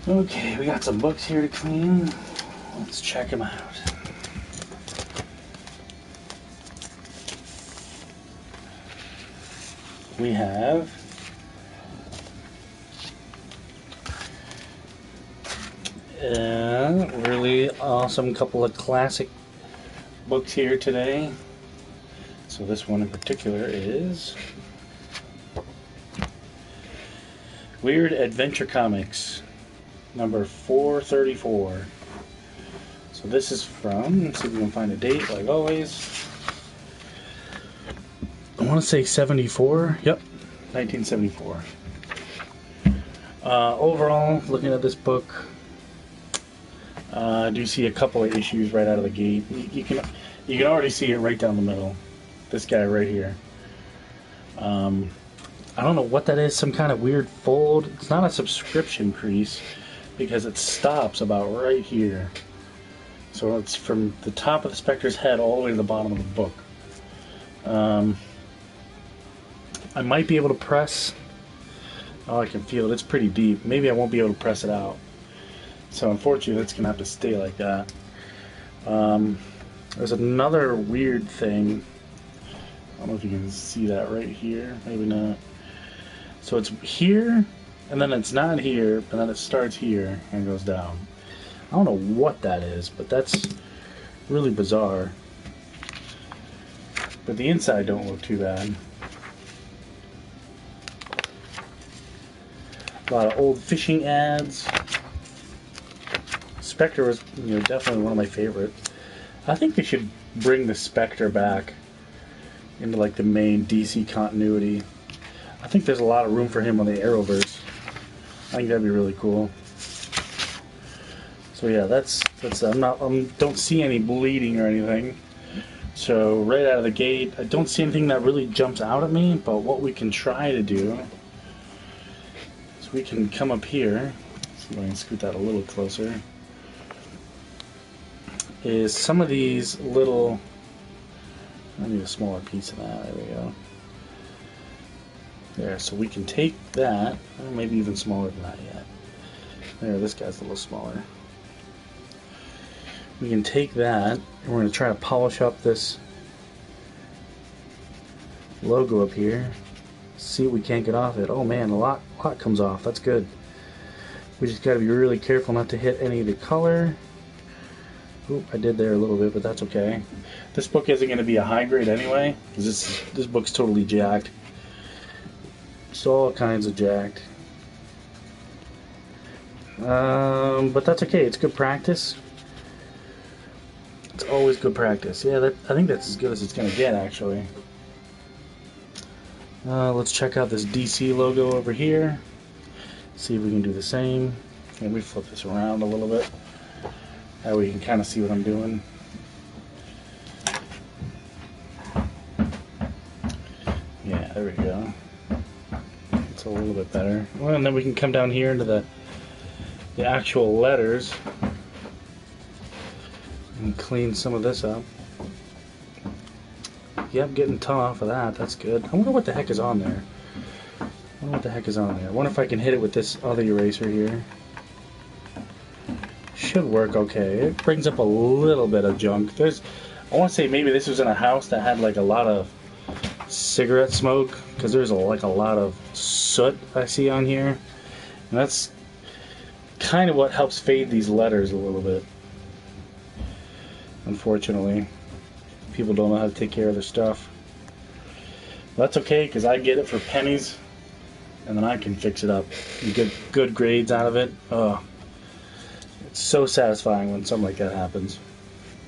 Okay, we got some books here to clean. Let's check them out. We have a really awesome couple of classic books here today. So this one in particular is Weird Adventure Comics, number 434. So this is from, let's see if we can find a date, like always. I want to say 74. Yep, 1974. Overall, looking at this book, I do see a couple of issues right out of the gate. You can already see it right down the middle. This guy right here. I don't know what that is. Some kind of weird fold. It's not a subscription crease because it stops about right here. So it's from the top of the Spectre's head all the way to the bottom of the book. I might be able to press. Oh, I can feel it. It's pretty deep. Maybe I won't be able to press it out. So unfortunately, it's gonna have to stay like that. There's another weird thing. I don't know if you can see that right here. Maybe not. So it's here, and then it's not here, and then it starts here and goes down. I don't know what that is, but that's really bizarre. But the inside don't look too bad. A lot of old fishing ads. Spectre was, definitely one of my favorites. I think they should bring the Spectre back into like the main DC continuity. I think there's a lot of room for him on the Arrowverse. I think that'd be really cool. So yeah, that's don't see any bleeding or anything. So right out of the gate, I don't see anything that really jumps out at me. But what we can try to do is we can come up here. See if I can scoot that a little closer. Is some of these little. I need a smaller piece of that. There we go. There, so we can take that, or maybe even smaller than that yet. There, this guy's a little smaller. We can take that, and we're going to try to polish up this logo up here. See what we can't get off it. Oh man, a lot comes off. That's good. We just got to be really careful not to hit any of the color. Oop, I did there a little bit, but that's okay. This book isn't going to be a high grade anyway, because this book's totally jacked. It's all kinds of jacked. But that's okay. It's good practice. It's always good practice. Yeah, I think that's as good as it's going to get, actually. Let's check out this DC logo over here. See if we can do the same. And we flip this around a little bit. That way you can kind of see what I'm doing. Yeah, there we go. It's a little bit better. Well, and then we can come down here into the actual letters and clean some of this up. Yep, getting a ton off of that. That's good. I wonder what the heck is on there. I wonder if I can hit it with this other eraser here. Should work okay. It brings up a little bit of junk. I want to say maybe this was in a house that had like a lot of cigarette smoke, because there's like a lot of soot I see on here, and that's kind of what helps fade these letters a little bit. Unfortunately, people don't know how to take care of their stuff. But that's okay, because I get it for pennies, and then I can fix it up and get good grades out of it. Oh, it's so satisfying when something like that happens.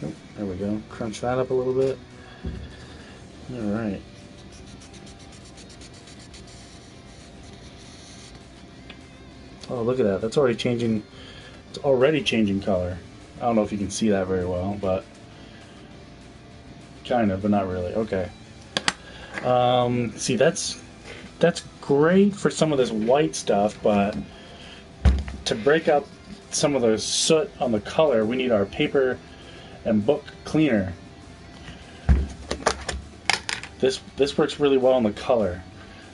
Oh, there we go. Crunch that up a little bit. Alright. Oh, look at that. That's already changing. It's already changing color. I don't know if you can see that very well, but kind of, but not really. Okay. See, that's great for some of this white stuff, but to break up some of the soot on the color, we need our paper and book cleaner. This works really well on the color.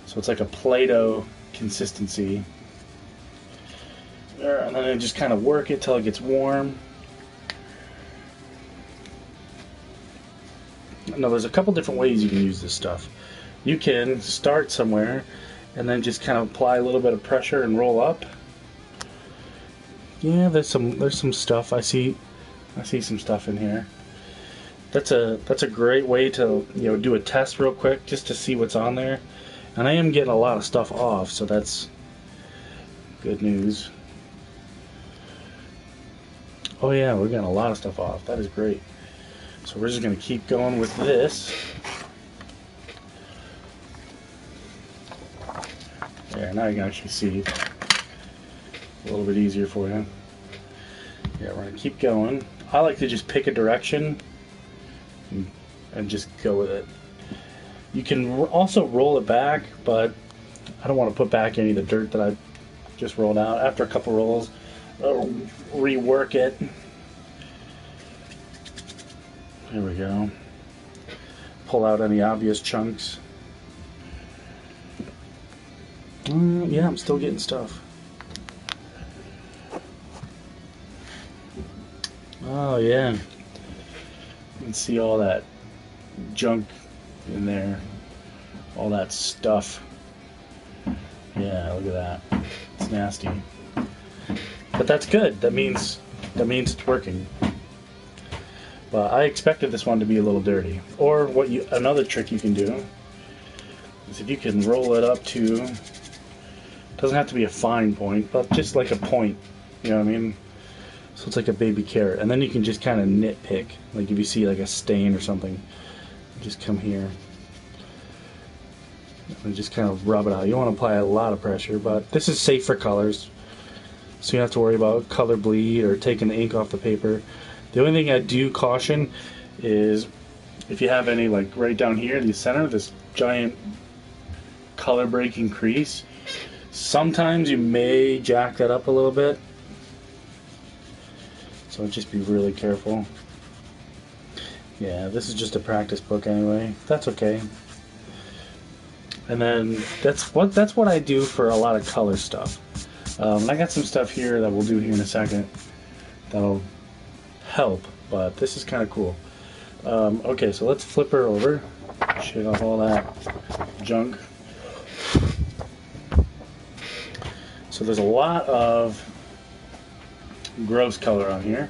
So it's like a Play-Doh consistency. There, and then I just kind of work it till it gets warm. Now there's a couple different ways you can use this stuff. You can start somewhere and then just kind of apply a little bit of pressure and roll up. Yeah, there's some stuff. I see some stuff in here. That's a great way to, you know, do a test real quick just to see what's on there. And I am getting a lot of stuff off, so that's good news. Oh yeah, we're getting a lot of stuff off. That is great. So we're just going to keep going with this. There, now you can actually see a little bit easier for you. Yeah, we're going to keep going. I like to just pick a direction and just go with it. You can also roll it back, but I don't want to put back any of the dirt that I just rolled out. After a couple rolls, I'll rework it. There we go. Pull out any obvious chunks. Yeah, I'm still getting stuff. Oh yeah. You can see all that junk in there. All that stuff. Yeah, look at that. It's nasty. But that's good. That means it's working. But I expected this one to be a little dirty. Or another trick you can do is if you can roll it up to, doesn't have to be a fine point, but just like a point. You know what I mean? So it's like a baby carrot. And then you can just kind of nitpick. Like if you see like a stain or something, just come here and just kind of rub it out. You don't want to apply a lot of pressure, but this is safe for colors. So you don't have to worry about color bleed or taking the ink off the paper. The only thing I do caution is if you have any, like right down here in the center, this giant color breaking crease, sometimes you may jack that up a little bit. So just be really careful. Yeah, this is just a practice book anyway. That's okay. And then that's what I do for a lot of color stuff. I got some stuff here that we'll do here in a second that'll help, but this is kind of cool. Okay, so let's flip her over, shake off all that junk. So there's a lot of gross color on here.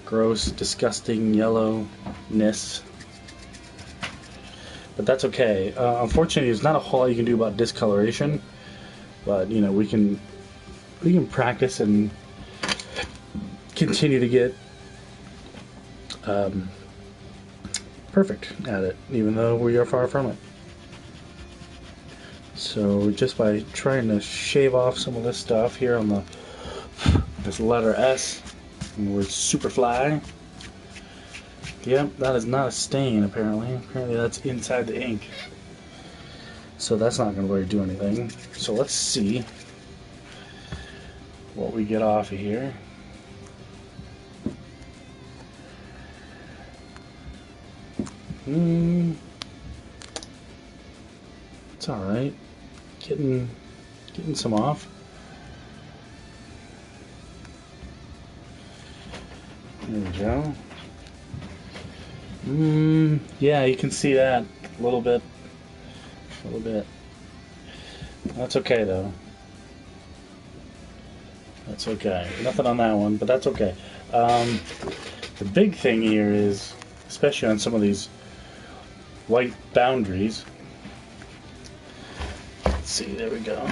Gross, disgusting yellowness. But that's okay. Unfortunately, there's not a whole lot you can do about discoloration. But you know, we can practice and continue to get perfect at it, even though we are far from it. So just by trying to shave off some of this stuff here on this letter S, and the word Superfly. Yep, that is not a stain apparently. Apparently that's inside the ink. So that's not going to really do anything. So let's see what we get off of here. It's alright. Getting some off. There we go. Yeah, you can see that a little bit. A little bit. That's okay though. That's okay. Nothing on that one, but that's okay. The big thing here is, especially on some of these white boundaries. Let's see, there we go.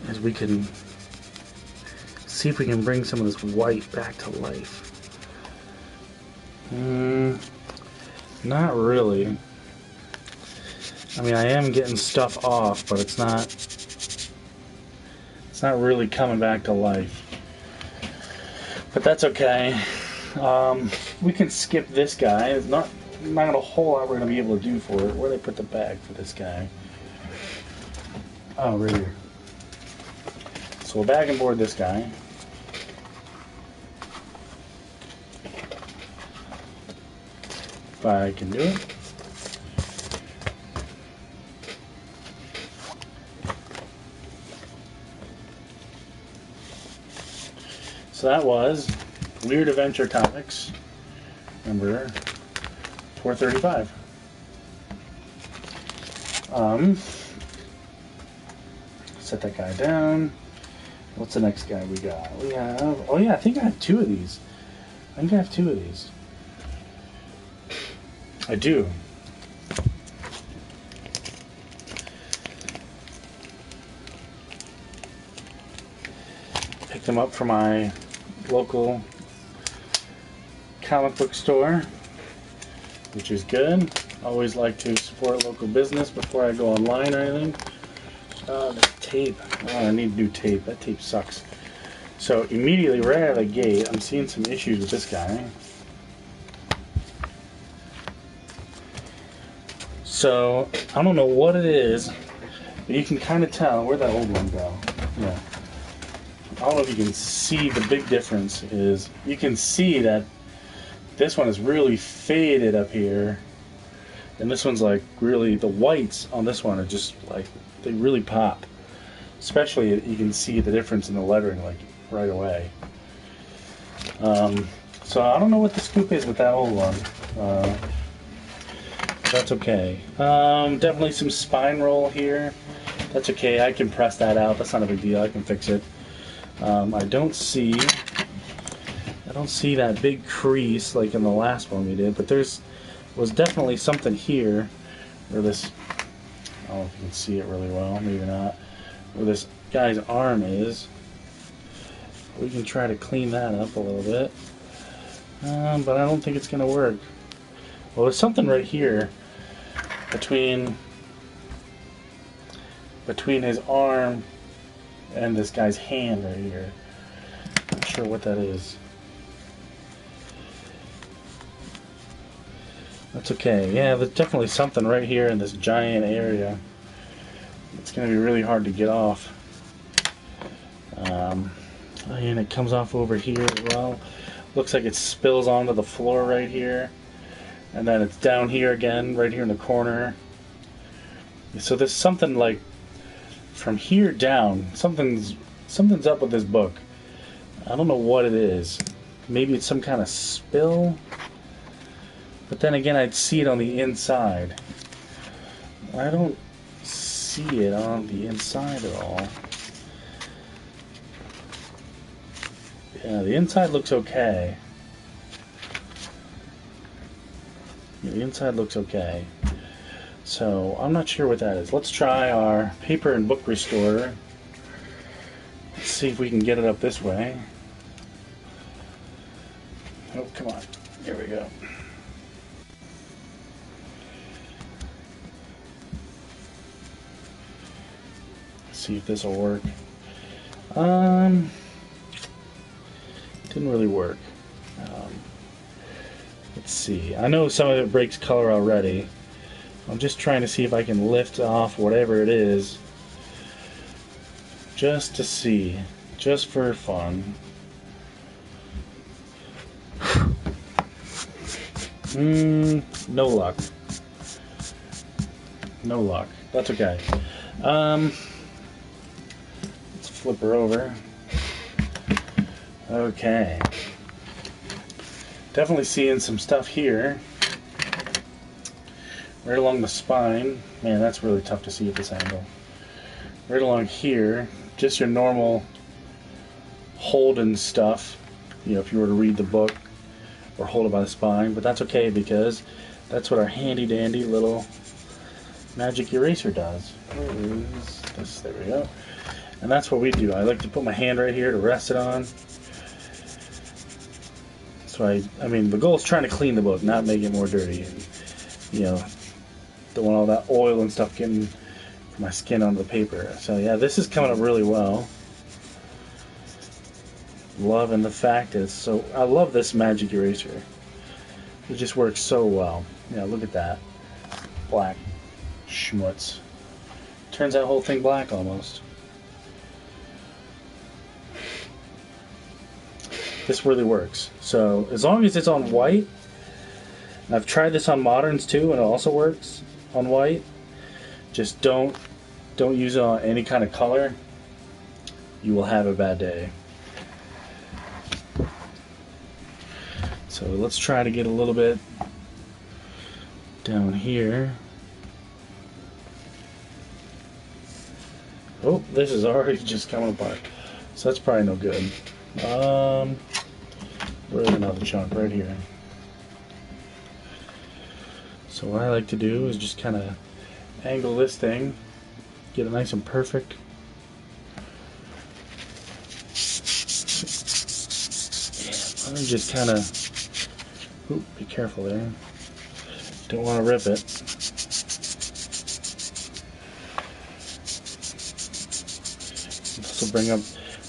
As we can see if we can bring some of this white back to life. Not really. I mean, I am getting stuff off, but it's not really coming back to life. But that's okay. We can skip this guy. It's not a whole lot we're going to be able to do for it. Where did I put the bag for this guy? Oh, right here. So we'll bag and board this guy. If I can do it. So that was Weird Adventure Comics number 435. Set that guy down. What's the next guy we got? We have, oh yeah, I think I have two of these. I think I have two of these. I do. Picked them up from my local comic book store, which is good. Always like to support local business before I go online or anything. The tape. Oh, I need new tape. That tape sucks. So immediately right out of the gate, I'm seeing some issues with this guy. So I don't know what it is, but you can kind of tell. Where'd that old one go? Yeah. I don't know if you can see the big difference is you can see that this one is really faded up here, and this one's like really, the whites on this one are just like, they really pop. Especially you can see the difference in the lettering like right away. So I don't know what the scoop is with that old one. That's okay. Definitely some spine roll here. That's okay. I can press that out. That's not a big deal. I can fix it. I don't see that big crease like in the last one we did, but was definitely something here where this, I don't know if you can see it really well, maybe not, where this guy's arm is. We can try to clean that up a little bit, but I don't think it's going to work. Well, there's something right here between his arm and this guy's hand right here. Not sure what that is. That's okay. Yeah, there's definitely something right here in this giant area. It's going to be really hard to get off. And it comes off over here as well. Looks like it spills onto the floor right here. And then it's down here again, right here in the corner. So there's something like from here down, something's up with this book. I don't know what it is. Maybe it's some kind of spill. But then again, I'd see it on the inside. I don't see it on the inside at all. Yeah, the inside looks okay. Yeah, the inside looks okay. So, I'm not sure what that is. Let's try our paper and book restorer. Let's see if we can get it up this way. Oh, come on. Here we go. Let's see if this will work. Didn't really work. Let's see. I know some of it breaks color already. I'm just trying to see if I can lift off whatever it is. Just to see. Just for fun. No luck. No luck. That's okay. Let's flip her over. Okay. Definitely seeing some stuff here. Right along the spine. Man, that's really tough to see at this angle. Right along here. Just your normal Holden stuff. You know, if you were to read the book or hold it by the spine. But that's okay because that's what our handy dandy little magic eraser does. Where is this? There we go. And that's what we do. I like to put my hand right here to rest it on. So I mean, the goal is trying to clean the book, not make it more dirty. And, you know, don't want all that oil and stuff getting from my skin onto the paper. So yeah, this is coming up really well. Loving the fact that it's so. I love this magic eraser. It just works so well. Yeah, look at that. Black schmutz. Turns that whole thing black almost. this really works. So as long as it's on white, and I've tried this on moderns too, and it also works on white. Just don't use it on any kind of color. You will have a bad day. So let's try to get a little bit down here. Oh, this is already just coming apart. So that's probably no good. Where's another chunk? Right here. So what I like to do is just kind of angle this thing, get it nice and perfect. And I'm just kind of, oop, be careful there. Don't want to rip it.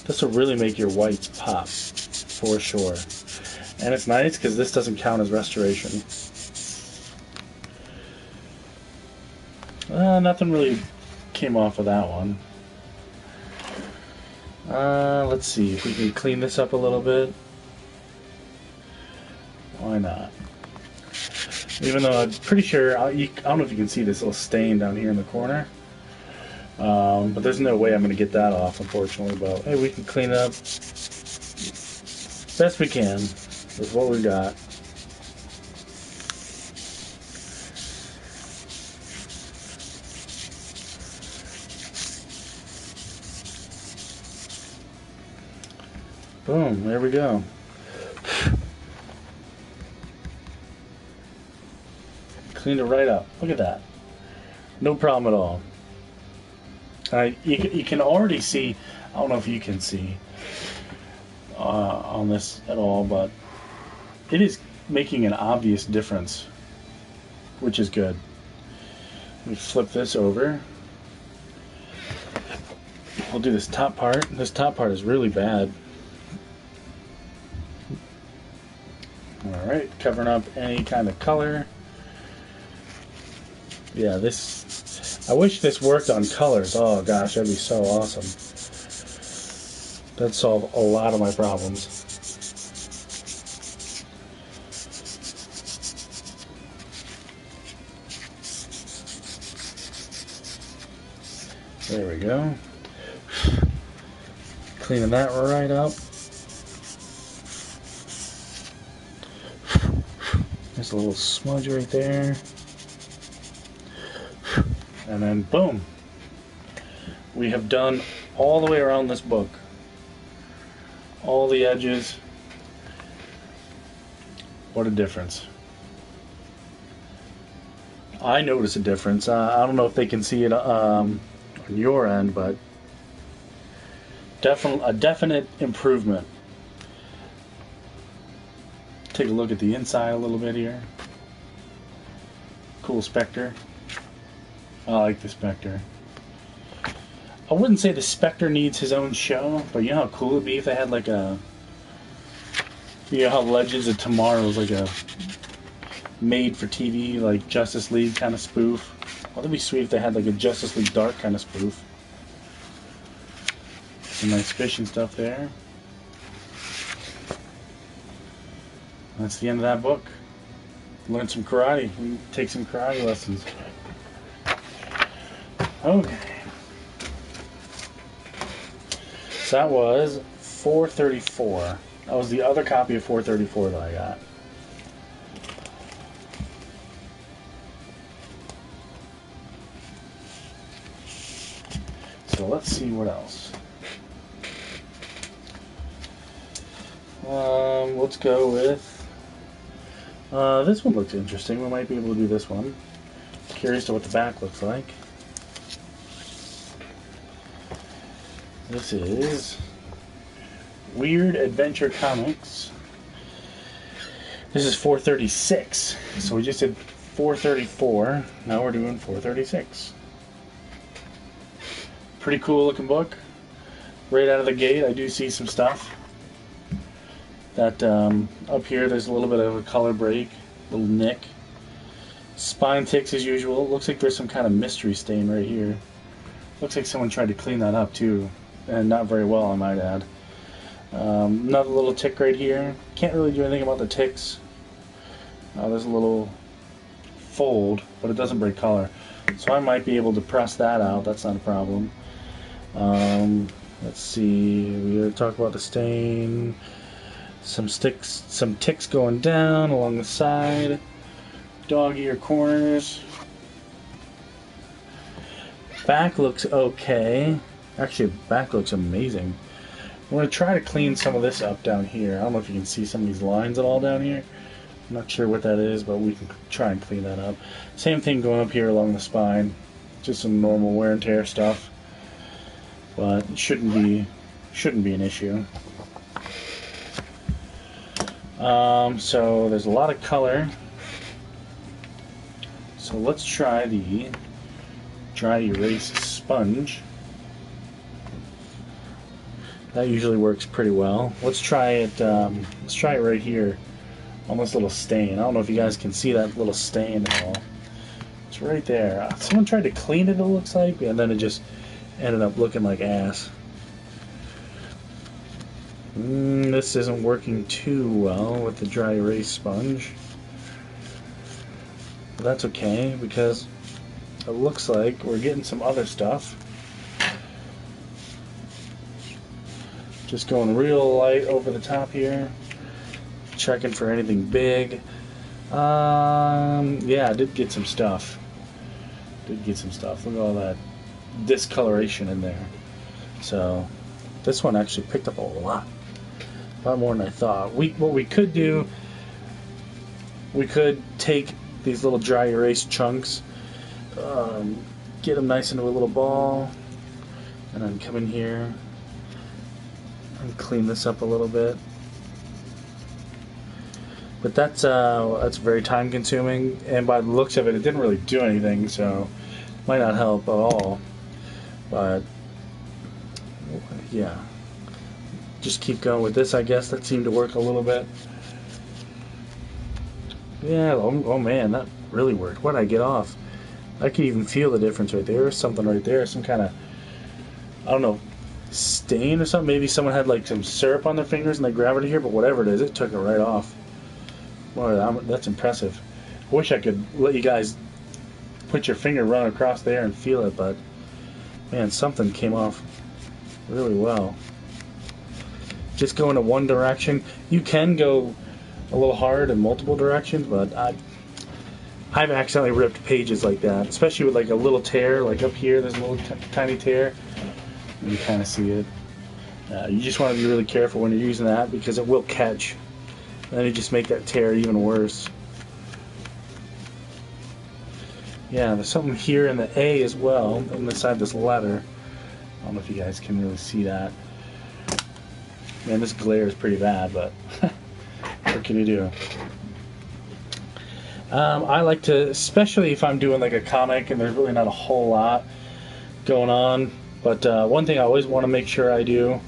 This will really make your whites pop, for sure. And it's nice because this doesn't count as restoration. Nothing really came off of that one. Let's see if we can clean this up a little bit. Why not? Even though I'm pretty sure, I don't know if you can see this little stain down here in the corner. But there's no way I'm going to get that off, unfortunately. But hey, we can clean it up best we can with what we got. Boom, there we go. Cleaned it right up. Look at that. No problem at all. You can already see, I don't know if you can see on this at all, but it is making an obvious difference, which is good. Let me flip this over. We'll do this top part. This top part is really bad. Alright, covering up any kind of color. Yeah, this, I wish this worked on colors. Oh gosh, that'd be so awesome. That'd solve a lot of my problems. There we go. Cleaning that right up. There's a little smudge right there. And then boom. We have done all the way around this book. All the edges. What a difference. I notice a difference. I don't know if they can see it on your end, but a definite improvement. Take a look at the inside a little bit here. Cool Spectre. I like the Spectre. I wouldn't say the Spectre needs his own show, but you know how cool it'd be if they had like a... You know how Legends of Tomorrow was like a made-for-TV, like Justice League kind of spoof? Well, that'd be sweet if they had like a Justice League Dark kind of spoof. Some nice fishing stuff there. That's the end of that book. Learn some karate. We can take some karate lessons. Okay. So that was 434. That was the other copy of 434 that I got. So let's see what else. Let's go with... this one looks interesting. We might be able to do this one. Curious to what the back looks like. This is Weird Adventure Comics. This is 436. So we just did 434. Now we're doing 436. Pretty cool looking book. Right out of the gate, I do see some stuff. That up here, there's a little bit of a color break, little nick. Spine ticks as usual. Looks like there's some kind of mystery stain right here. Looks like someone tried to clean that up too, and not very well, I might add. Another little tick right here. Can't really do anything about the ticks. There's a little fold, but it doesn't break color. So I might be able to press that out. That's not a problem. Let's see. We gotta talk about the stain. Some ticks going down along the side. Dog ear corners. Back looks okay. Actually, back looks amazing. I'm going to try to clean some of this up down here. I don't know if you can see some of these lines at all down here. I'm not sure what that is, but we can try and clean that up. Same thing going up here along the spine. Just some normal wear and tear stuff. But it shouldn't be an issue. So there's a lot of color. So let's try the dry erase sponge. That usually works pretty well. Let's try it. Let's try it right here on this little stain. I don't know if you guys can see that little stain at all. It's right there. Someone tried to clean it, it looks like, and then it just ended up looking like ass. This isn't working too well with the dry erase sponge. But that's okay, because it looks like we're getting some other stuff. Just going real light over the top here. Checking for anything big. Yeah, I did get some stuff. Look at all that discoloration in there. So this one actually picked up a lot more than I thought. What we could do, we could take these little dry erase chunks, get them nice into a little ball, and then come in here and clean this up a little bit. But that's very time consuming, and by the looks of it, it didn't really do anything, so might not help at all. But yeah, just keep going with this, I guess. That seemed to work a little bit. Yeah, oh man, that really worked. What did I get off? I can even feel the difference right there. There's something right there, some kind of, I don't know, stain or something. Maybe someone had like some syrup on their fingers and they grabbed it here, but whatever it is, it took it right off. Boy, that's impressive. I wish I could let you guys put your finger run across there and feel it, but man, something came off really well. Just go into one direction. You can go a little hard in multiple directions, but I've accidentally ripped pages like that, especially with like a little tear, like up here, there's a little tiny tear. You kind of see it. You just want to be really careful when you're using that, because it will catch. And then you just make that tear even worse. Yeah, there's something here in the A as well, inside this letter. I don't know if you guys can really see that. Man, this glare is pretty bad, but what can you do? I like to, especially if I'm doing like a comic and there's really not a whole lot going on, but one thing I always want to make sure I do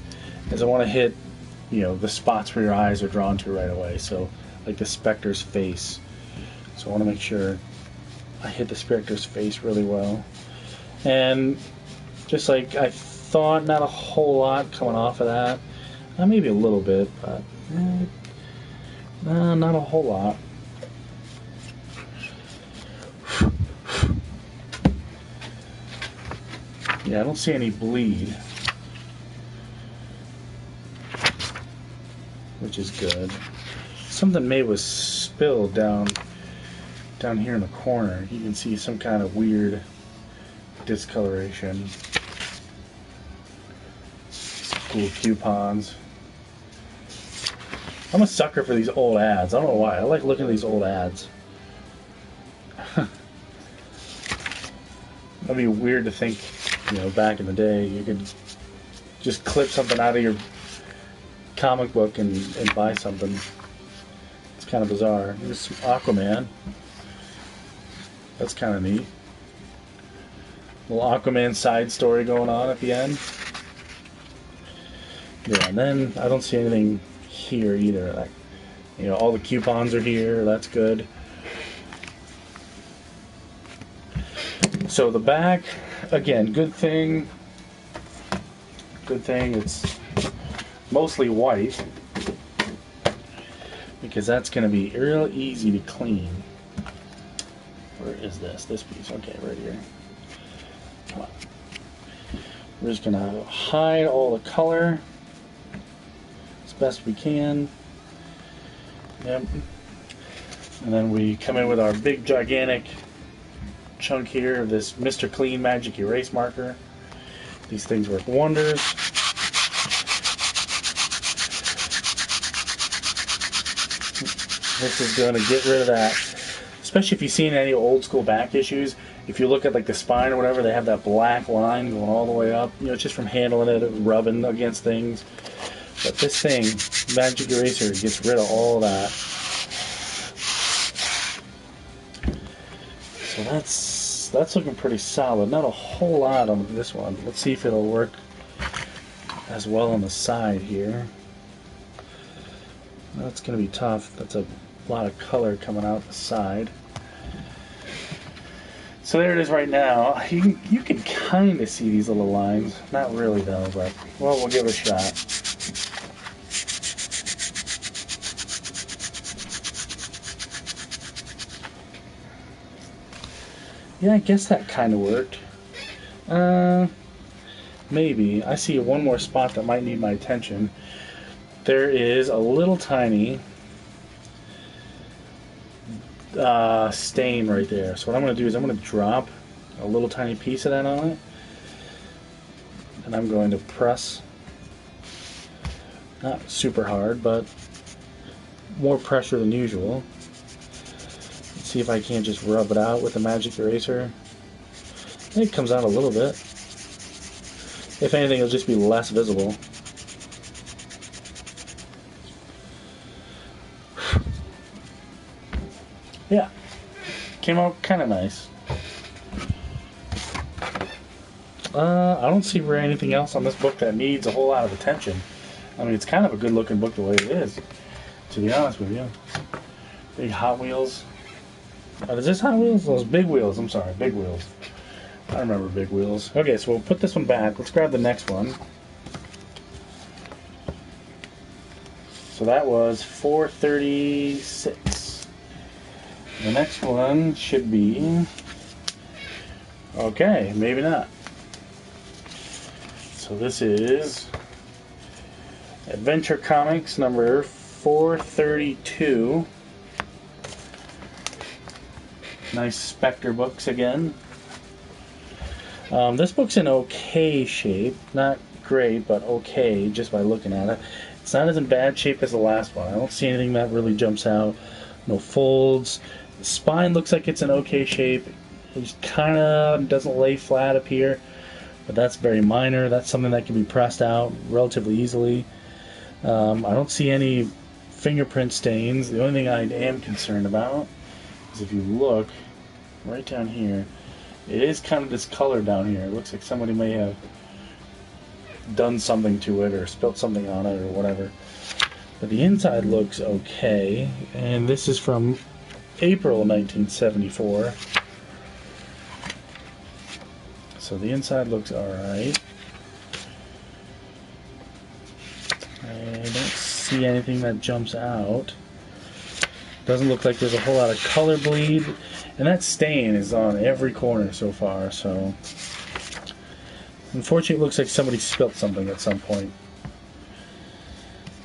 is I want to hit, the spots where your eyes are drawn to right away. So like the Spectre's face. So I want to make sure I hit the Spectre's face really well. And just like I thought, not a whole lot coming off of that. Maybe a little bit, but not a whole lot. Yeah, I don't see any bleed, which is good. Something may was spilled down here in the corner. You can see some kind of weird discoloration. Cool coupons. I'm a sucker for these old ads. I don't know why. I like looking at these old ads. That'd be weird to think, back in the day, you could just clip something out of your comic book and buy something. It's kind of bizarre. Here's Aquaman. That's kind of neat. Little Aquaman side story going on at the end. Yeah, and then I don't see anything here either. Like, all the coupons are here. That's good. So the back, again, good thing. It's mostly white, because that's going to be real easy to clean. Where is this? This piece. Okay, right here. Come on. We're just going to hide all the color as best we can. Yep. And then we come in with our big gigantic chunk here of this Mr. Clean Magic Erase Marker. These things work wonders. This is going to get rid of that. Especially if you've seen any old school back issues, if you look at like the spine or whatever, they have that black line going all the way up. You know, it's just from handling it, rubbing against things. But this thing, Magic Eraser, gets rid of all that. So that's looking pretty solid. Not a whole lot on this one. Let's see if it'll work as well on the side here. That's going to be tough. That's a lot of color coming out the side. So there it is right now. You can kind of see these little lines. Not really though, but well, we'll give it a shot. Yeah, I guess that kind of worked. Maybe. I see one more spot that might need my attention. There is a little tiny stain right there. So what I'm going to do is I'm going to drop a little tiny piece of that on it. And I'm going to press, not super hard, but more pressure than usual. Let's see if I can't just rub it out with the Magic Eraser. I think it comes out a little bit. If anything, it'll just be less visible. Yeah, came out kind of nice. I don't see anything else on this book that needs a whole lot of attention. I mean, it's kind of a good looking book the way it is, to be honest with you. Big Hot Wheels. Is this Hot Wheels? Those Big Wheels, I'm sorry, Big Wheels. I remember Big Wheels. Okay, so we'll put this one back. Let's grab the next one. So that was 436. The next one should be... okay, maybe not. So this is Adventure Comics number 432. Nice Spectre books again. This book's in okay shape. Not great, but okay, just by looking at it. It's not as in bad shape as the last one. I don't see anything that really jumps out. No folds. The spine looks like it's in okay shape. It just kind of doesn't lay flat up here, but that's very minor. That's something that can be pressed out relatively easily. I don't see any fingerprint stains. The only thing I am concerned about is if you look right down here, it is kind of discolored down here. It looks like somebody may have done something to it or spilt something on it or whatever. But the inside looks okay, and this is from April 1974. So the inside looks alright. I don't see anything that jumps out. Doesn't look like there's a whole lot of color bleed. And that stain is on every corner so far, so... unfortunately, it looks like somebody spilt something at some point.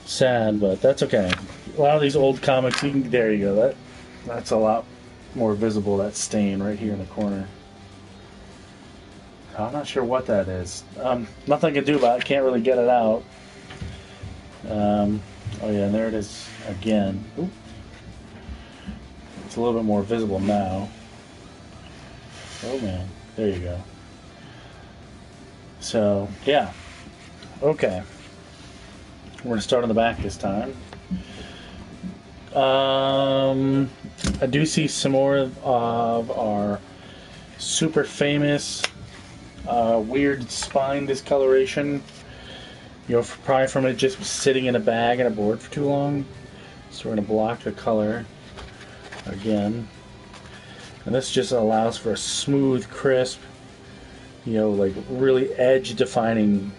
Sad, but that's okay. A lot of these old comics, you can... there you go. That's a lot more visible, that stain right here in the corner. I'm not sure what that is. Nothing I can do about it. Can't really get it out. Oh yeah, and there it is again. Oop. It's a little bit more visible now. Oh man, there you go. So, yeah. Okay. We're going to start on the back this time. I do see some more of our super famous weird spine discoloration. You know, probably from it just sitting in a bag and a board for too long. So we're going to block the color again. And this just allows for a smooth, crisp, you know, like really edge defining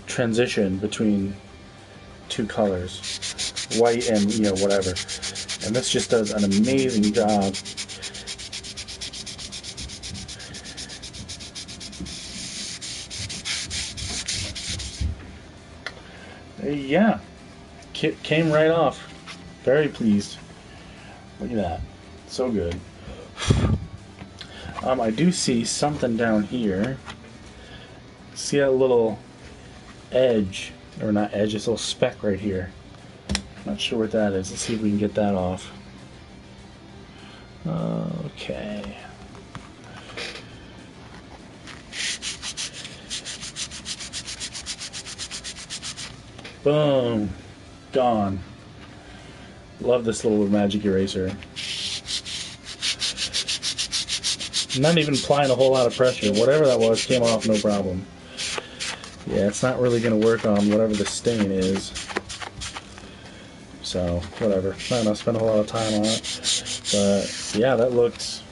transition between two colors, white and, you know, whatever. And this just does an amazing job. Yeah, came right off. Very pleased. Look at that, so good. I do see something down here. See that little edge, or not edge, this little speck right here. Not sure what that is. Let's see if we can get that off. Okay. Boom. Gone. Love this little magic eraser. Not even applying a whole lot of pressure. Whatever that was came off no problem. Yeah, it's not really going to work on whatever the stain is. So, whatever. Not going to spend a whole lot of time on it. But, yeah, that looks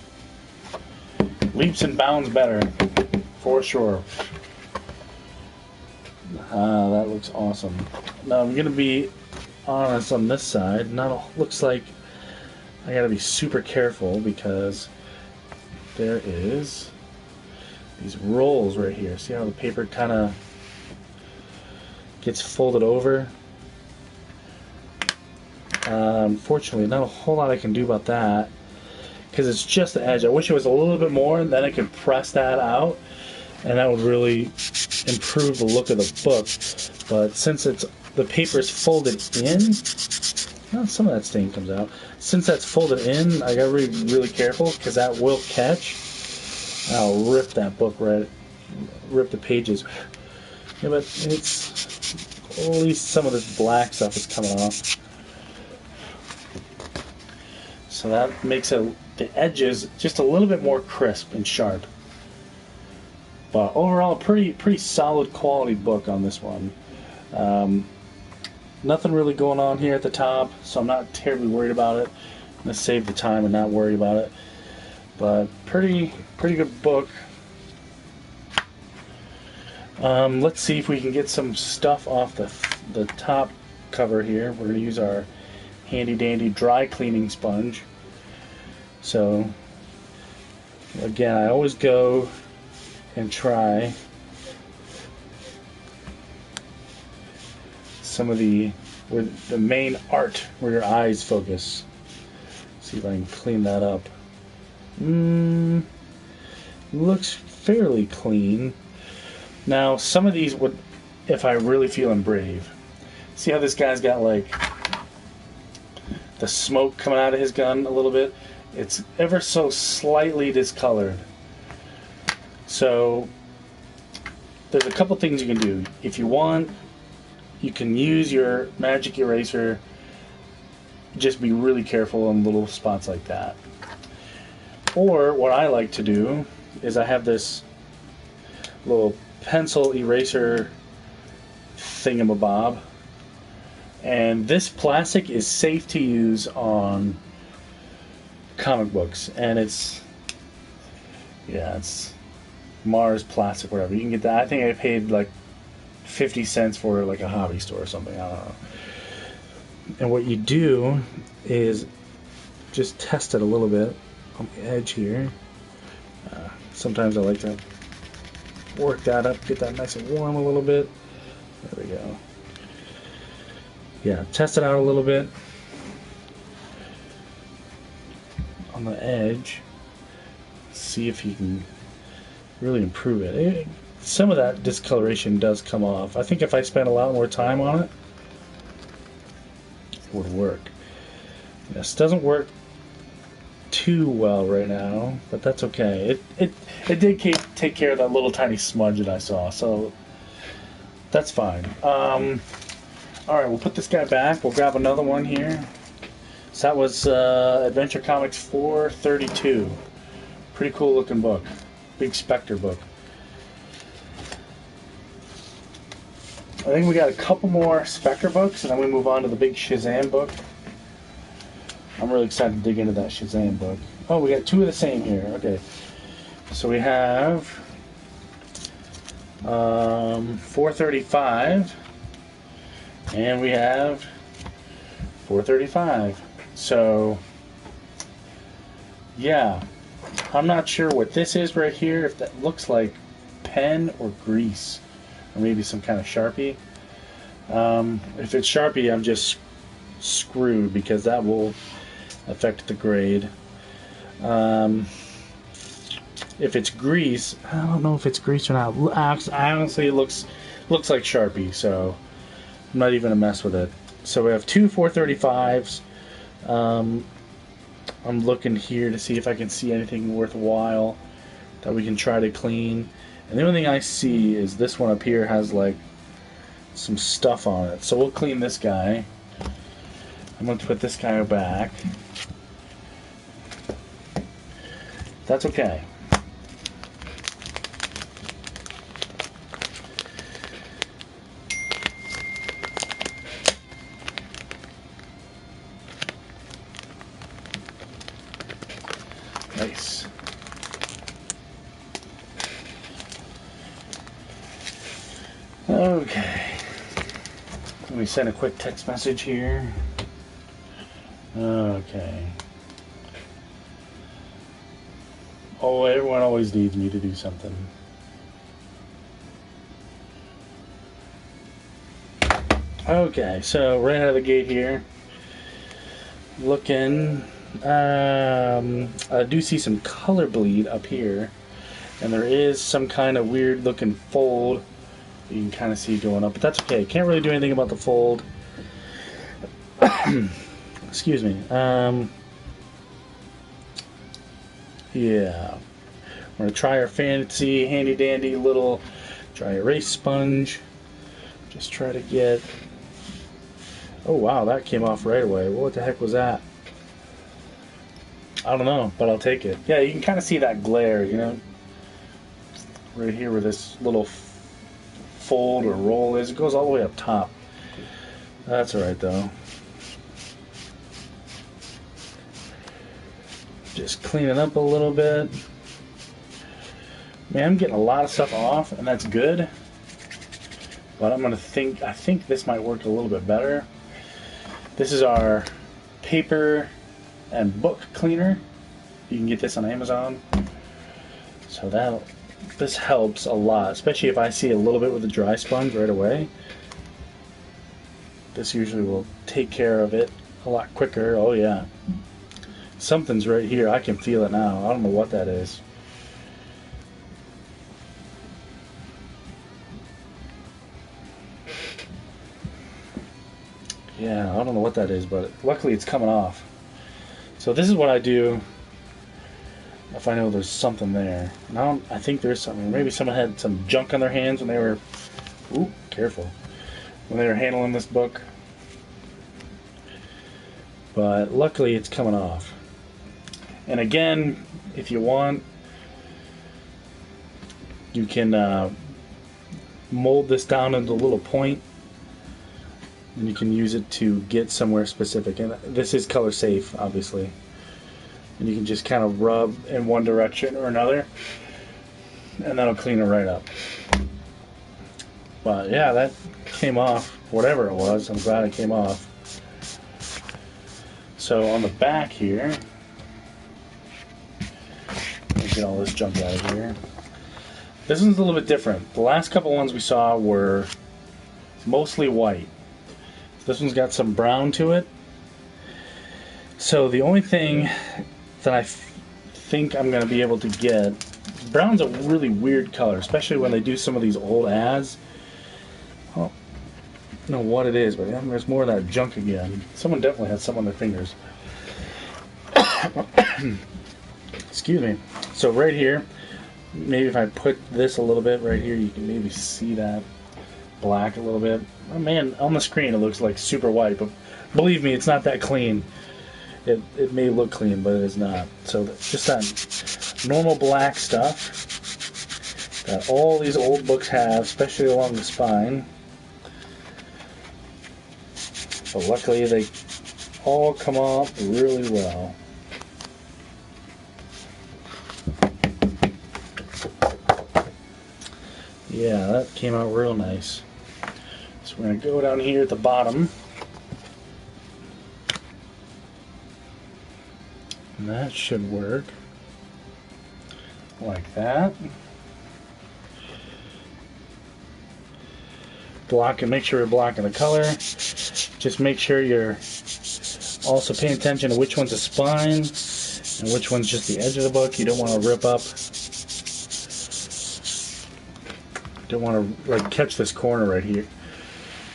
leaps and bounds better. For sure. That looks awesome. Now, I'm going to be honest on this side. Now, looks like I got to be super careful because there is these rolls right here. See how the paper kind of gets folded over? Unfortunately, not a whole lot I can do about that because it's just the edge. I wish it was a little bit more, and then I could press that out, and that would really improve the look of the book. But since the paper's folded in, well, some of that stain comes out. Since that's folded in, I gotta be really careful because that will catch. I'll rip that book rip the pages. Yeah, but it's at least some of this black stuff is coming off. So that makes the edges just a little bit more crisp and sharp. But overall, pretty solid quality book on this one. Nothing really going on here at the top, so I'm not terribly worried about it. I'm gonna save the time and not worry about it. But pretty good book. Let's see if we can get some stuff off the top cover here. We're gonna use our handy dandy dry cleaning sponge. So again, I always go and try some of the main art where your eyes focus. See if I can clean that up. Looks fairly clean. Now some of these would, if I really feeling brave. See how this guy's got like the smoke coming out of his gun a little bit? It's ever so slightly discolored. So there's a couple things you can do. If you want, you can use your magic eraser. Just be really careful on little spots like that. Or what I like to do is I have this little pencil eraser thingamabob, and this plastic is safe to use on comic books, and it's Mars plastic, whatever. You can get that. I think I paid like 50 cents for it, like a hobby store or something. I don't know. And what you do is just test it a little bit on the edge here. Sometimes I like to work that up, get that nice and warm a little bit. There we go. Yeah, test it out a little bit on the edge. See if you can really improve it. Some of that discoloration does come off. I think if I spent a lot more time on it, it would work. This doesn't work too well right now, but that's okay. It did take care of that little tiny smudge that I saw, so that's fine. Alright, we'll put this guy back. We'll grab another one here. So that was Adventure Comics 432. Pretty cool looking book. Big Spectre book. I think we got a couple more Spectre books, and then we move on to the big Shazam book. I'm really excited to dig into that Shazam book. Oh, we got two of the same here. Okay. So we have 435, And we have 435. So, yeah. I'm not sure what this is right here, if that looks like pen or grease. Or maybe some kind of Sharpie. If it's Sharpie, I'm just screwed because that will affect the grade. If it's grease, I don't know if it's grease or not. Honestly, it looks like Sharpie, so I'm not even gonna mess with it. So we have two 435s. I'm looking here to see if I can see anything worthwhile that we can try to clean. And the only thing I see is this one up here has like some stuff on it. So we'll clean this guy. I'm going to put this guy back. That's okay. Nice. Okay. Let me send a quick text message here. Okay. Oh, everyone always needs me to do something. Okay, so right out of the gate here, looking, I do see some color bleed up here, and there is some kind of weird looking fold you can kind of see going up, but that's okay. Can't really do anything about the fold. Excuse me. Yeah. We're going to try our fancy, handy dandy little dry erase sponge. Just try to get... Oh wow, that came off right away. What the heck was that? I don't know, but I'll take it. Yeah, you can kind of see that glare, you know? Right here where this little fold or roll is. It goes all the way up top. That's alright though. Just clean it up a little bit. Man, I'm getting a lot of stuff off, and that's good. But I think this might work a little bit better. This is our paper and book cleaner. You can get this on Amazon. So this helps a lot, especially if I see a little bit with the dry sponge right away. This usually will take care of it a lot quicker. Oh yeah. Something's right here. I can feel it now. I don't know what that is. Yeah, I don't know what that is, but luckily it's coming off. So this is what I do if I know there's something there. Now I think there's something. Maybe someone had some junk on their hands when they were... Ooh, careful. When they were handling this book. But luckily it's coming off. And again, if you want, you can mold this down into a little point, and you can use it to get somewhere specific. And this is color safe, obviously. And you can just kind of rub in one direction or another, and that'll clean it right up. But yeah, that came off, whatever it was. I'm glad it came off. So on the back here, get all this junk out of here. This one's a little bit different. The last couple ones we saw were mostly white. This one's got some brown to it. So the only thing that I think I'm going to be able to get... Brown's a really weird color, especially when they do some of these old ads. I don't know what it is, but there's more of that junk again. Someone definitely has some on their fingers. Excuse me. So right here, maybe if I put this a little bit right here, you can maybe see that black a little bit. Oh man, on the screen it looks like super white, but believe me, it's not that clean. It may look clean, but it is not. So just that normal black stuff that all these old books have, especially along the spine. But luckily they all come off really well. Yeah, that came out real nice. So We're going to go down here at the bottom. And that should work. Like that. Block and make sure you're blocking the color. Just make sure you're also paying attention to which one's a spine and which one's just the edge of the book. You don't want to rip up. Don't want to like catch this corner right here.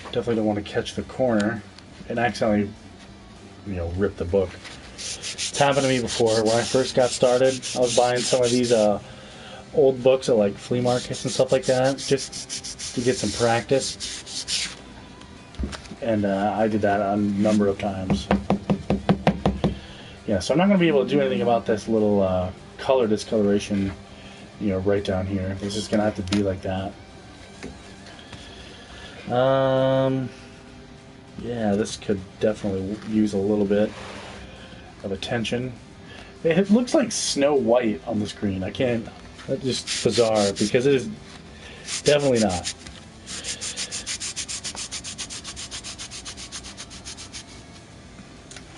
Definitely don't want to catch the corner and accidentally, rip the book. It's happened to me before. When I first got started, I was buying some of these old books at like flea markets and stuff like that, just to get some practice. And I did that a number of times. Yeah, so I'm not going to be able to do anything about this little color discoloration, right down here. This is going to have to be like that. Yeah, this could definitely use a little bit of attention. It looks like Snow White on the screen. I can't. That's just bizarre because it is definitely not.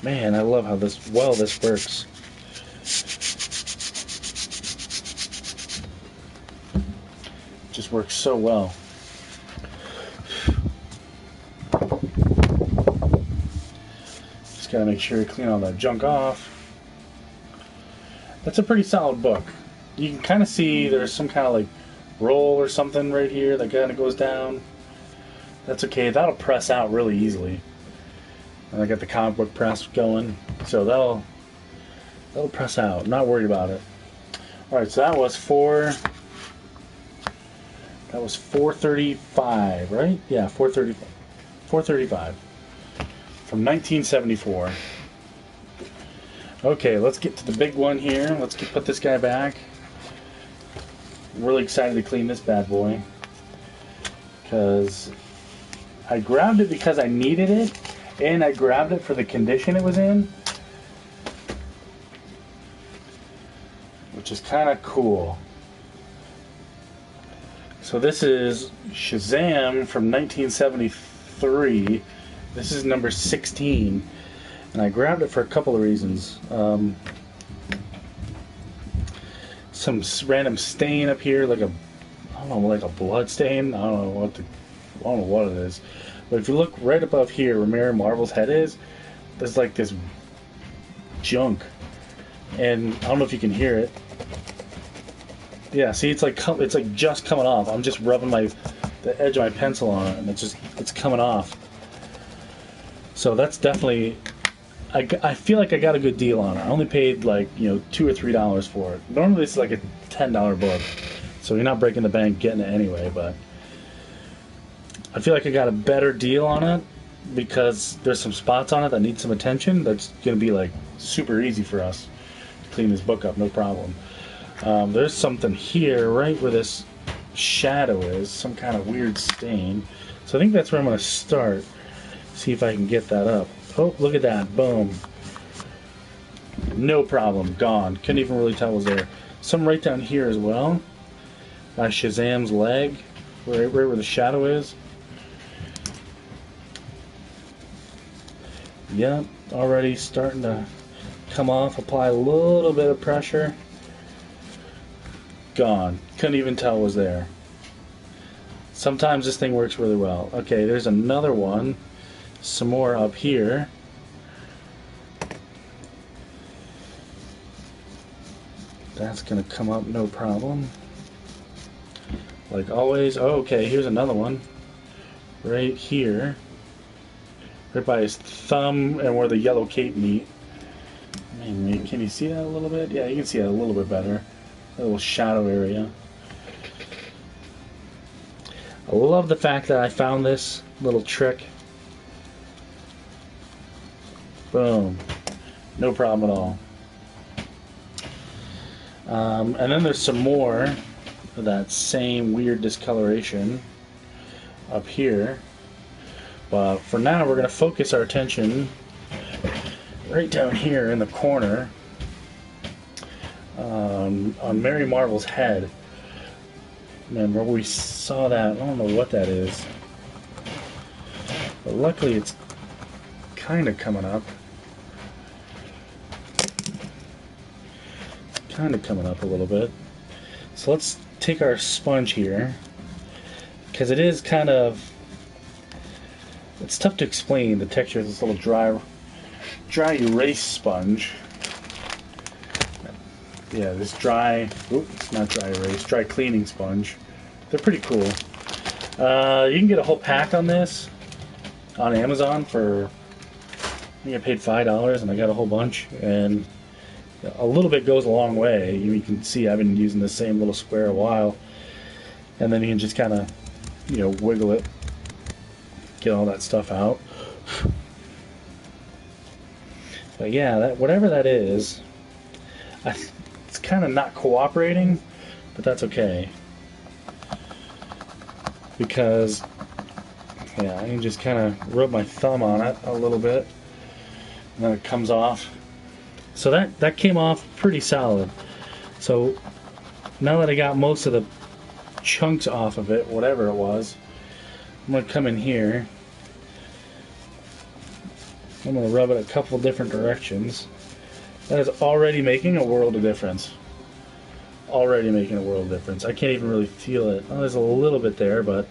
Man, I love how this works. It just works so well. Just gotta make sure you clean all that junk off. That's a pretty solid book. You can kind of see there's some kind of like roll or something right here that kind of goes down. That's okay. That'll press out really easily. And I got the comic book press going, so that'll press out. I'm not worried about it. All right, so that was 435, right? Yeah, 435 from 1974. Okay, let's get to the big one here. Let's put this guy back. I'm really excited to clean this bad boy because I grabbed it because I needed it, and I grabbed it for the condition it was in, which is kind of cool. So this is Shazam from 1973. This is number 16, and I grabbed it for a couple of reasons. Some random stain up here, like a blood stain. I don't know what it is. But if you look right above here where Mary Marvel's head is, there's like this junk, and I don't know if you can hear it. Yeah, see, it's like just coming off. I'm just rubbing the edge of my pencil on it, and it's coming off. So that's definitely. I feel like I got a good deal on it. I only paid like $2 or $3 for it. Normally it's like a $10 book, so you're not breaking the bank getting it anyway. But I feel like I got a better deal on it because there's some spots on it that need some attention. That's gonna be like super easy for us to clean this book up, no problem. There's something here right where this shadow is, some kind of weird stain. So I think that's where I'm gonna start. See if I can get that up. Oh, look at that. Boom. No problem. Gone. Couldn't even really tell it was there. Some right down here as well. By Shazam's leg. Right where the shadow is. Yep. Already starting to come off. Apply a little bit of pressure. Gone. Couldn't even tell it was there. Sometimes this thing works really well. Okay, there's another one. Some more up here. That's gonna come up no problem. Like always. Oh, okay, here's another one. Right here. Right by his thumb and where the yellow cape meet. Man, can you see that a little bit? Yeah, you can see that a little bit better. A little shadow area. I love the fact that I found this little trick. Boom. No problem at all. And then there's some more of that same weird discoloration up here. But for now, we're going to focus our attention right down here in the corner on Mary Marvel's head. Remember, we saw that. I don't know what that is. But luckily it's kind of coming up. Kind of coming up a little bit. So let's take our sponge here, because it is kind of, it's tough to explain the texture of this little dry erase sponge. Yeah, this dry, not dry erase, dry cleaning sponge. They're pretty cool. You can get a whole pack on this on Amazon for, I think I paid $5 and I got a whole bunch, and a little bit goes a long way. You can see I've been using the same little square a while, and then you can just kind of, wiggle it, get all that stuff out. But yeah, whatever that is, it's kind of not cooperating, but that's okay, because I can just kind of rub my thumb on it a little bit, and then it comes off. So that came off pretty solid. So now that I got most of the chunks off of it, whatever it was, I'm going to come in here. I'm going to rub it a couple different directions. That is already making a world of difference. Already making a world of difference. I can't even really feel it. Oh, there's a little bit there, but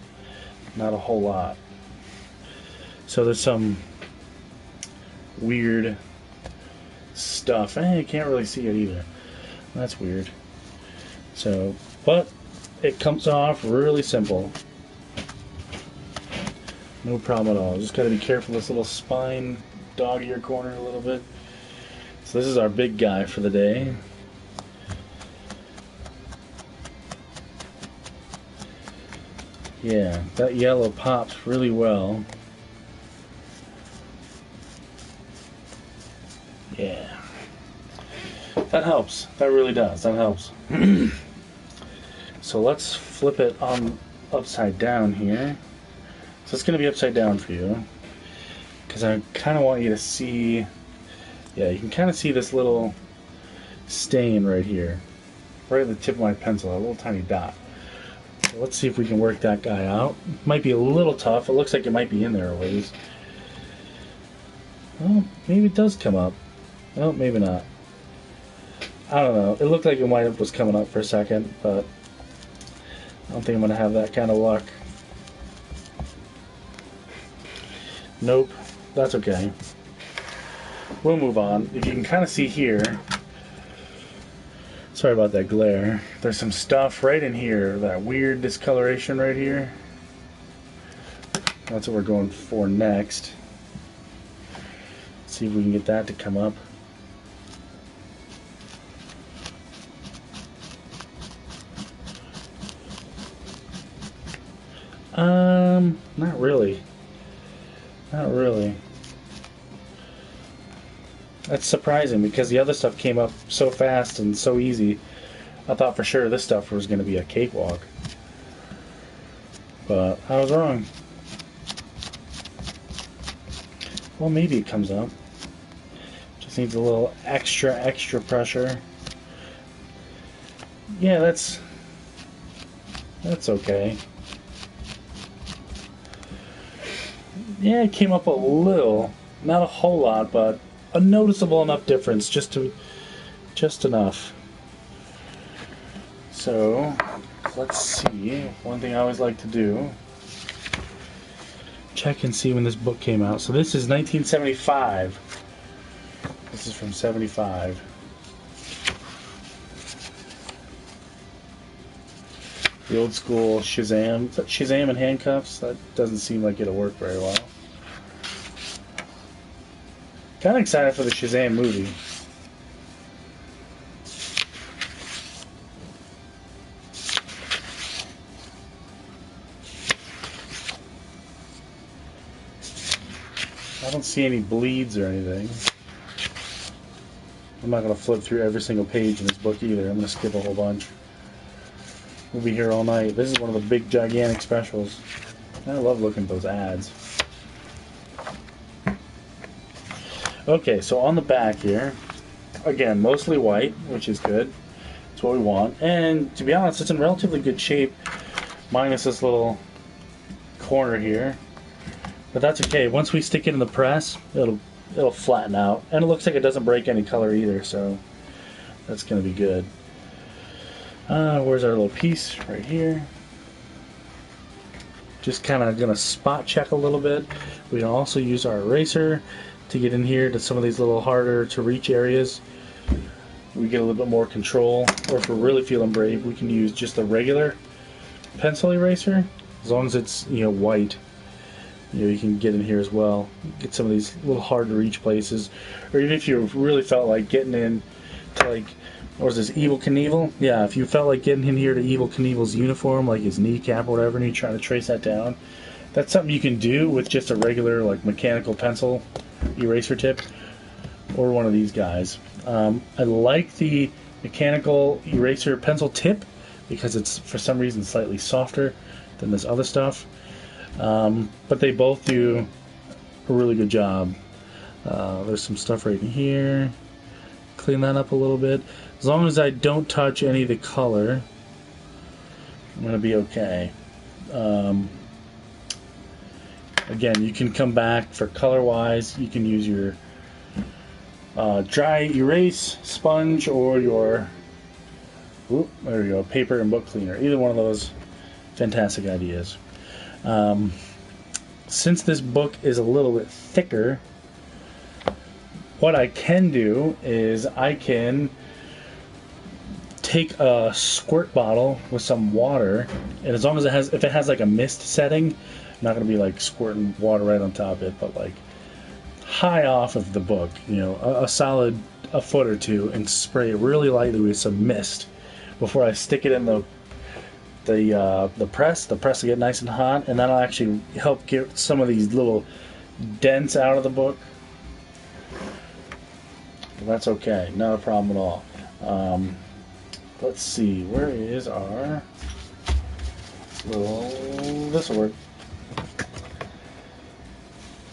not a whole lot. So there's some weird stuff. I can't really see it either. That's weird. So, but it comes off really simple. No problem at all. Just got to be careful of this little spine, dog ear corner a little bit. So this is our big guy for the day. Yeah, that yellow pops really well. Yeah. That helps. That really does. That helps. So let's flip it on upside down here. So it's going to be upside down for you, because I kind of want you to see, yeah, you can kind of see this little stain right here, right at the tip of my pencil, a little tiny dot. So let's see if we can work that guy out. Might be a little tough. It looks like it might be in there a ways. Well, maybe it does come up. Well, maybe not. I don't know. It looked like it was coming up for a second, but I don't think I'm going to have that kind of luck. Nope. That's okay. We'll move on. If you can kind of see here, sorry about that glare, there's some stuff right in here, that weird discoloration right here. That's what we're going for next. See if we can get that to come up. Not really. Not really. That's surprising, because the other stuff came up so fast and so easy. I thought for sure this stuff was going to be a cakewalk. But I was wrong. Well, maybe it comes up. Just needs a little extra pressure. Yeah, that's okay. Yeah, it came up a little. Not a whole lot, but a noticeable enough difference, just enough. So, let's see. One thing I always like to do, check and see when this book came out. So this is 1975. This is from 75. The old school Shazam. Is that Shazam in handcuffs? That doesn't seem like it'll work very well. Kind of excited for the Shazam movie. I don't see any bleeds or anything. I'm not going to flip through every single page in this book either. I'm going to skip a whole bunch. We'll be here all night. This is one of the big, gigantic specials. I love looking at those ads. Okay, so on the back here, again, mostly white, which is good. That's what we want. And to be honest, it's in relatively good shape, minus this little corner here. But that's okay. Once we stick it in the press, it'll flatten out. And it looks like it doesn't break any color either, so that's going to be good. Where's our little piece? Right here. Just kind of going to spot check a little bit. We can also use our eraser to get in here to some of these little harder to reach areas. We get a little bit more control. Or if we're really feeling brave, we can use just a regular pencil eraser. As long as it's, you know, white. You know, you can get in here as well. Get some of these little hard to reach places. Or even if you really felt like getting in to, like, what was this, Evel Knievel? Yeah, if you felt like getting in here to Evel Knievel's uniform, like his kneecap or whatever, and you're trying to trace that down, that's something you can do with just a regular, like, mechanical pencil eraser tip, or one of these guys. I like the mechanical eraser pencil tip because it's, for some reason, slightly softer than this other stuff. But they both do a really good job. There's some stuff right in here. Clean that up a little bit. As long as I don't touch any of the color, I'm going to be okay. Again, you can come back for color-wise. You can use your dry erase sponge or your there you go, paper and book cleaner. Either one of those, fantastic ideas. Since this book is a little bit thicker, what I can do is I can take a squirt bottle with some water, and as long as if it has like a mist setting, I'm not going to be like squirting water right on top of it, but like high off of the book, you know, a solid a foot or two, and spray it really lightly with some mist before I stick it in the press. The press will get nice and hot, and that'll actually help get some of these little dents out of the book. But that's okay, not a problem at all. Let's see, where is our little... This'll work.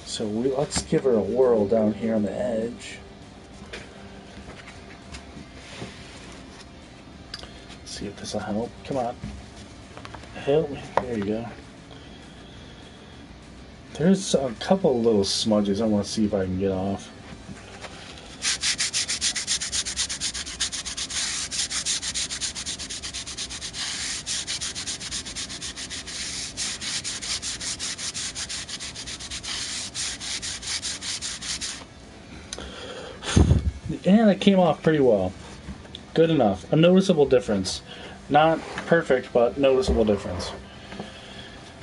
So let's give her a whirl down here on the edge. Let's see if this will help. Come on. Help me. There you go. There's a couple little smudges I want to see if I can get off. And it came off pretty well. Good enough. A noticeable difference. Not perfect, but noticeable difference.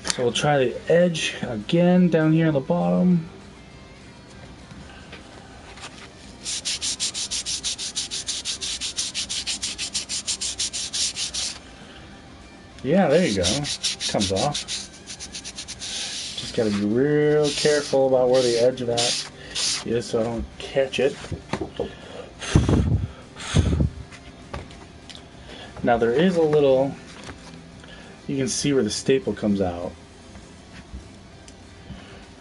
So we'll try the edge again down here on the bottom. Yeah, there you go. Comes off. Just gotta be real careful about where the edge of that is so I don't catch it. Now there is a little, you can see where the staple comes out.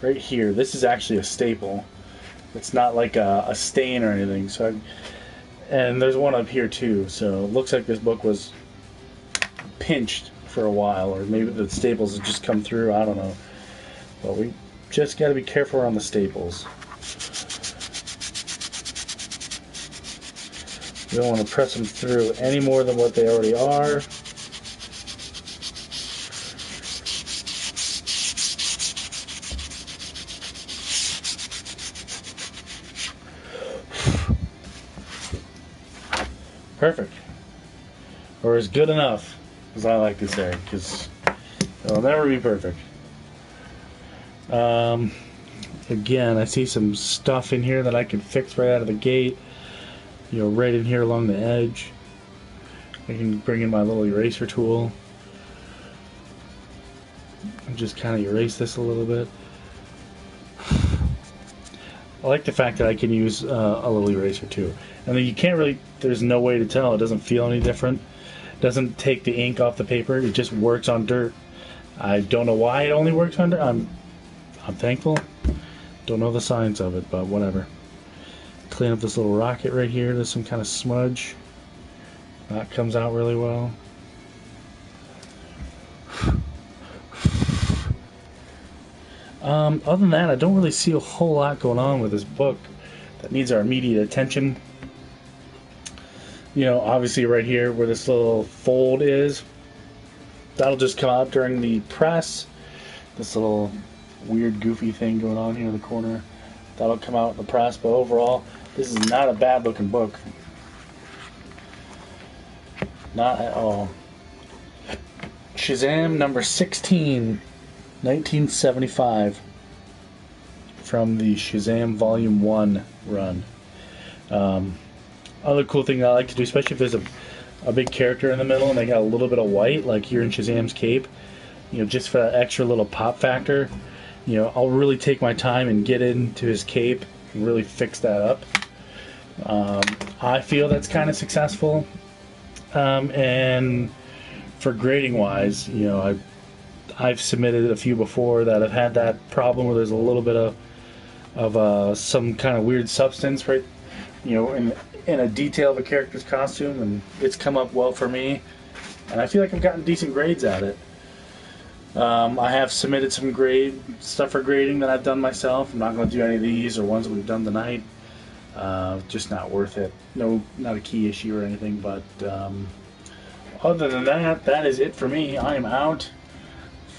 Right here, this is actually a staple. It's not like a stain or anything. So, and there's one up here too, so it looks like this book was pinched for a while, or maybe the staples have just come through, I don't know. But we just got to be careful around the staples. We don't want to press them through any more than what they already are. Perfect. Or is good enough, as I like to say, because it'll never be perfect. Again, I see some stuff in here that I can fix right out of the gate. You know, right in here along the edge. I can bring in my little eraser tool and just kind of erase this a little bit. I like the fact that I can use a little eraser too. And then you can't really, there's no way to tell. It doesn't feel any different. It doesn't take the ink off the paper. It just works on dirt. I don't know why it only works on dirt. I'm thankful. Don't know the science of it, but whatever. Clean up this little rocket right here. There's some kind of smudge. That comes out really well. Other than that, I don't really see a whole lot going on with this book that needs our immediate attention. You know, obviously right here where this little fold is, that'll just come out during the press. This little weird goofy thing going on here in the corner, that'll come out in the press. But overall, this is not a bad looking book. Not at all. Shazam number 16, 1975, from the Shazam Volume 1 run. Other cool thing I like to do, especially if there's a big character in the middle and they got a little bit of white, like here in Shazam's cape, you know, just for that extra little pop factor, you know, I'll really take my time and get into his cape and really fix that up. I feel that's kind of successful. And for grading wise, you know, I've submitted a few before that have had that problem where there's a little bit of some kind of weird substance, right? You know, in a detail of a character's costume, and it's come up well for me, and I feel like I've gotten decent grades at it. I have submitted some stuff for grading that I've done myself. I'm not going to do any of these or ones that we've done tonight. Just not worth it. No, not a key issue or anything, but other than that, that is it for me. I am out.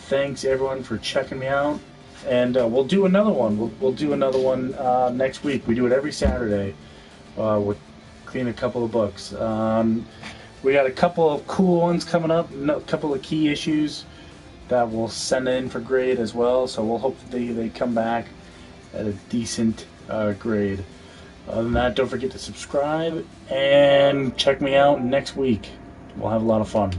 Thanks everyone for checking me out, and we'll do another one. We'll do another one next week. We do it every Saturday. We'll clean a couple of books. We got a couple of cool ones coming up, a couple of key issues that we'll send in for grade as well, so we'll hope they come back at a decent grade. Other than that, don't forget to subscribe and check me out next week. We'll have a lot of fun.